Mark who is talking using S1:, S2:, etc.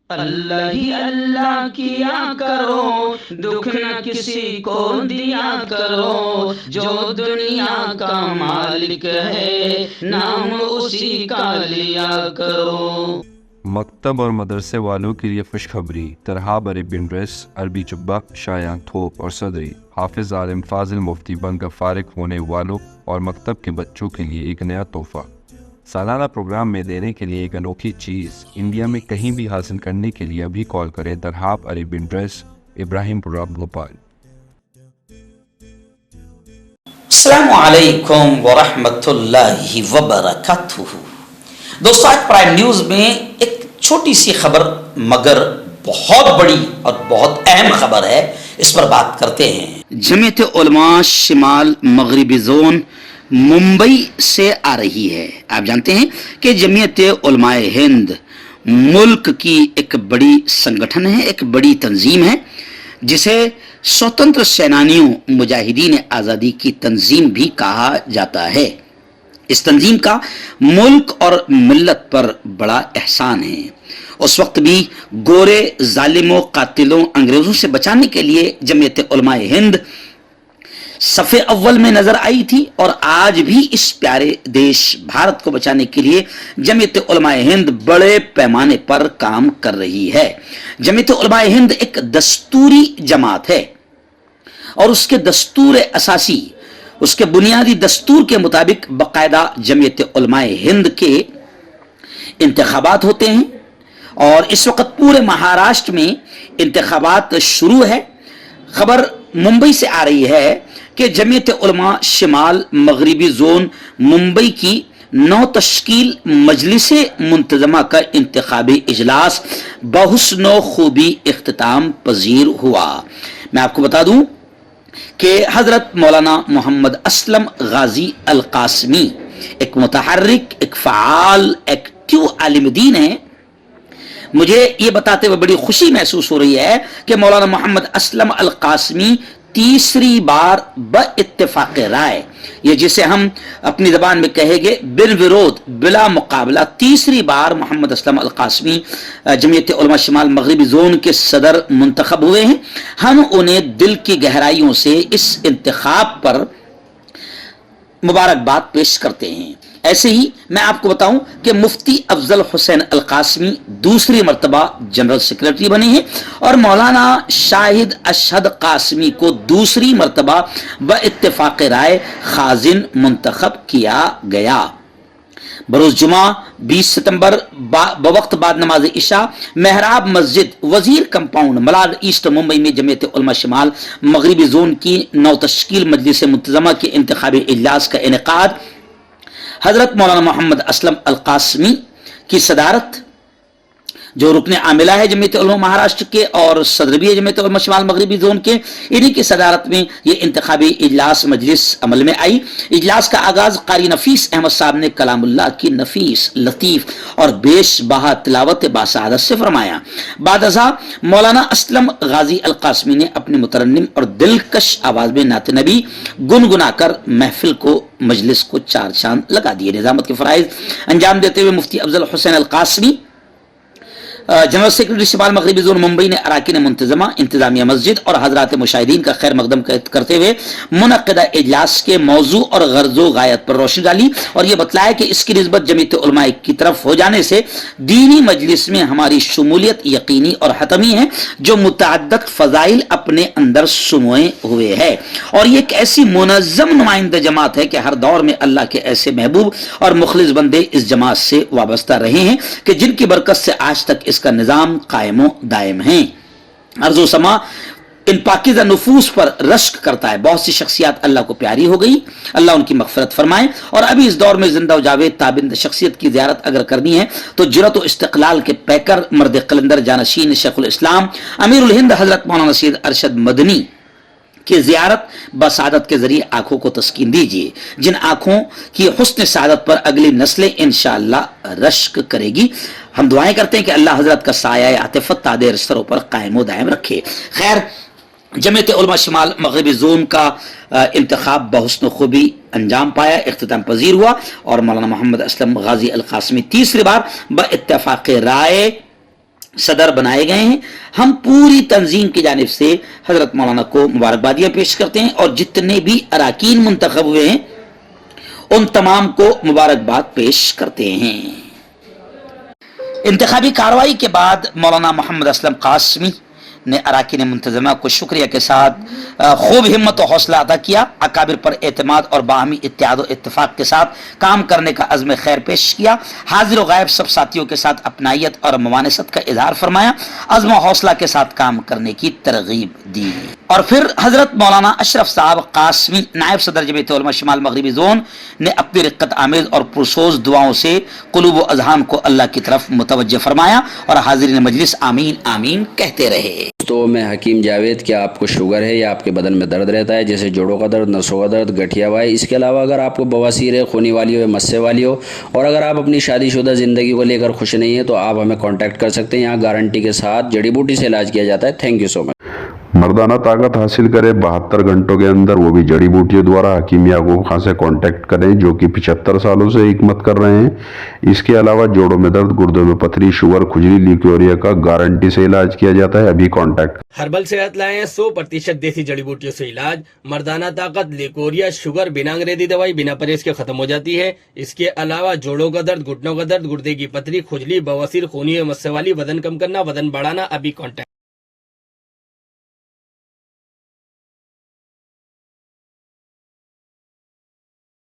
S1: اللہ ہی اللہ کیا کرو، دکھ نہ کسی کو دیا کرو، جو دنیا کا مالک ہے نام اسی کا لیا کرو۔
S2: مکتب اور مدرسے والوں کے لیے خوشخبری، ترہاب عربین ڈریس، عربی جبہ، شایان تھوپ اور صدری، حافظ عالم فاضل مفتی بن کر فارغ ہونے والوں اور مکتب کے بچوں کے لیے ایک نیا تحفہ۔ سالانہ پروگرام میں دینے کے لیے ایک انوکھی چیز انڈیا میں کہیں بھی حاصل کرنے کے لیے ابھی کال کریں ترہاب عربین ڈریس، ابراہیم پورہ، بھوپال۔
S3: السلام علیکم ورحمۃ اللہ وبرکاتہ۔ دوستو، آج پرائم نیوز میں ایک چھوٹی سی خبر مگر بہت بڑی اور بہت اہم خبر ہے، اس پر بات کرتے ہیں۔ جمعیت علماء شمال مغربی زون ممبئی سے آ رہی ہے۔ آپ جانتے ہیں کہ جمعیت علماء ہند ملک کی ایک بڑی سنگٹھن ہے، ایک بڑی تنظیم ہے، جسے سوتنتر سینانیوں مجاہدین آزادی کی تنظیم بھی کہا جاتا ہے۔ اس تنظیم کا ملک اور ملت پر بڑا احسان ہے۔ اس وقت بھی گورے ظالموں، قاتلوں، انگریزوں سے بچانے کے لیے جمعیت علماء ہند صف اول میں نظر آئی تھی، اور آج بھی اس پیارے دیش بھارت کو بچانے کے لیے جمعیت علماء ہند بڑے پیمانے پر کام کر رہی ہے۔ جمعیت علماء ہند ایک دستوری جماعت ہے، اور اس کے دستور اساسی، اس کے بنیادی دستور کے مطابق باقاعدہ جمعیت علماء ہند کے انتخابات ہوتے ہیں، اور اس وقت پورے مہاراشٹر میں انتخابات شروع ہے۔ خبر ممبئی سے آ رہی ہے کہ جمعیت علماء شمال مغربی زون ممبئی کی نو تشکیل مجلس منتظمہ کا انتخابی اجلاس بحسن و خوبی اختتام پذیر ہوا۔ میں آپ کو بتا دوں کہ حضرت مولانا محمد اسلم غازی القاسمی ایک متحرک، ایک فعال، ایکٹیو عالم دین ہے۔ مجھے یہ بتاتے ہوئے بڑی خوشی محسوس ہو رہی ہے کہ مولانا محمد اسلم القاسمی تیسری بار باتفاق رائے، یہ جسے ہم اپنی زبان میں کہیں گے بالورود، بلا مقابلہ، تیسری بار محمد اسلم القاسمی جمعیت علماء شمال مغربی زون کے صدر منتخب ہوئے ہیں۔ ہم انہیں دل کی گہرائیوں سے اس انتخاب پر مبارکباد پیش کرتے ہیں۔ ایسے ہی میں آپ کو بتاؤں کہ مفتی افضل حسین القاسمی دوسری مرتبہ جنرل سیکرٹری بنے ہیں، اور مولانا شاہد اشہد قاسمی کو دوسری مرتبہ باتفاق رائے خازن منتخب کیا گیا۔ بروز جمعہ 20 ستمبر بوقت بعد نماز عشاء محراب مسجد وزیر کمپاؤنڈ ملار ایسٹ ممبئی میں جمعیت علماء شمال مغربی زون کی نو تشکیل مجلس منتظمہ کے انتخابی اجلاس کا انعقاد حضرت مولانا محمد اسلم القاسمی کی صدارت، جو رکن عاملہ ہے جمعیت علماء مہاراشٹر کے اور صدر بھی ہے جمعیت علماء شمال مغربی زون کے، انہی کی صدارت میں یہ انتخابی اجلاس مجلس عمل میں آئی۔ اجلاس کا آغاز قاری نفیس احمد صاحب نے کلام اللہ کی نفیس، لطیف اور بیش بہا تلاوت باسعادت سے فرمایا۔ بعد ازاں مولانا اسلم غازی القاسمی نے اپنی مترنم اور دلکش آواز میں نعت نبی گنگنا کر محفل کو، مجلس کو چار چاند لگا دیے۔ نظامت کے فرائض انجام دیتے ہوئے مفتی افضل حسین القاسمی جنرل سیکرٹری شمال مغربی زون ممبئی نے اراکین منتظمہ، انتظامیہ مسجد اور حضرات مشاہدین کا خیر مقدم کرتے ہوئے منعقدہ اجلاس کے موضوع اور غرض و غایت پر روشنی ڈالی، اور یہ بتلایا کہ اس کی نسبت جمعیت علماء کی طرف ہو جانے سے دینی مجلس میں ہماری شمولیت یقینی اور حتمی ہے، جو متعدد فضائل اپنے اندر سموئے ہوئے ہے، اور یہ ایک ایسی منظم نمائندہ جماعت ہے کہ ہر دور میں اللہ کے ایسے محبوب اور مخلص بندے اس جماعت سے وابستہ رہے ہیں کہ جن کی برکت سے آج تک اس کا نظام قائم و دائم ہے۔ ارض و سما ان پاکیزہ نفوس پر رشک کرتا ہے۔ بہت سی شخصیات اللہ کو پیاری ہو گئی، اللہ ان کی مغفرت فرمائے، اور ابھی اس دور میں زندہ و جاوید تابند شخصیت کی زیارت اگر کرنی ہے تو جرأت و استقلال کے پیکر، مرد قلندر جانشین شیخ الاسلام امیر الہند حضرت مولانا سید ارشد مدنی کی زیارت بسعادت کے ذریعے آنکھوں کو تسکین دیجیے، جن آنکھوں کی حسن سعادت پر اگلی نسلیں انشاءاللہ رشک کرے گی۔ ہم دعائیں کرتے ہیں کہ اللہ حضرت کا سایہ عاطفت تادیر سروں پر قائم و دائم رکھے۔ خیر، جمعیت علماء شمال مغربی زون کا انتخاب بحسن خوبی انجام پایا، اختتام پذیر ہوا، اور مولانا محمد اسلم غازی القاسمی تیسری بار با اتفاق رائے صدر بنائے گئے ہیں. ہم پوری تنظیم کی جانب سے حضرت مولانا کو مبارکبادیاں پیش کرتے ہیں اور جتنے بھی اراکین منتخب ہوئے ہیں ان تمام کو مبارکباد پیش کرتے ہیں. انتخابی کارروائی کے بعد مولانا محمد اسلم قاسمی نے اراکین منتظمہ کو شکریہ کے ساتھ خوب ہمت و حوصلہ عطا کیا. اکابر پر اعتماد اور باہمی اتحاد و اتفاق کے ساتھ کام کرنے کا عزم خیر پیش کیا. حاضر و غائب سب ساتھیوں کے ساتھ اپنائیت اور ممانست کا اظہار فرمایا. عزم و حوصلہ کے ساتھ کام کرنے کی ترغیب دی. اور پھر حضرت مولانا اشرف صاحب قاسمی نائب صدر جمعیت علماء شمال مغربی زون نے اپنی رقت آمیز اور پرسوز دعاؤں سے قلوب و اذہان کو اللہ کی طرف متوجہ فرمایا اور حاضرین مجلس آمین آمین کہتے رہے.
S4: تو میں حکیم جاوید، کیا آپ کو شوگر ہے یا آپ کے بدن میں درد رہتا ہے جیسے جوڑوں کا درد، نسوں کا درد، گٹھیا وائی؟ اس کے علاوہ اگر آپ کو بواسیر ہے، خونی والی ہو یا مسے والی ہو، اور اگر آپ اپنی شادی شدہ زندگی کو لے کر خوش نہیں ہیں تو آپ ہمیں کانٹیکٹ کر سکتے ہیں. یہاں گارنٹی کے ساتھ جڑی بوٹی سے علاج کیا جاتا ہے. تھینک یو سو مچ.
S5: مردانہ طاقت حاصل کرے 72 گھنٹوں کے اندر، وہ بھی جڑی بوٹیوں دوارا. حکیم یعقوب خان سے کانٹیکٹ کریں جو کہ 75 سالوں سے حکمت کر رہے ہیں. اس کے علاوہ جوڑوں میں درد، گردوں میں پتھری، شوگر، کھجلی، لیکوریا کا گارنٹی سے علاج کیا جاتا ہے. ابھی کانٹیکٹ.
S6: ہربل صحت لائے ہیں 100% دیسی جڑی بوٹیوں سے علاج. مردانہ طاقت، لیکوریا، شوگر بنا انگریزی دوائی بنا پرہیز کے ختم ہو جاتی ہے. اس کے علاوہ جوڑوں کا درد، گھٹنوں کا درد، گردے کی پتھری، کھجلی، بواسیر، خونی مسے والی، وزن کم کرنا، وزن بڑھانا. ابھی کانٹیکٹ.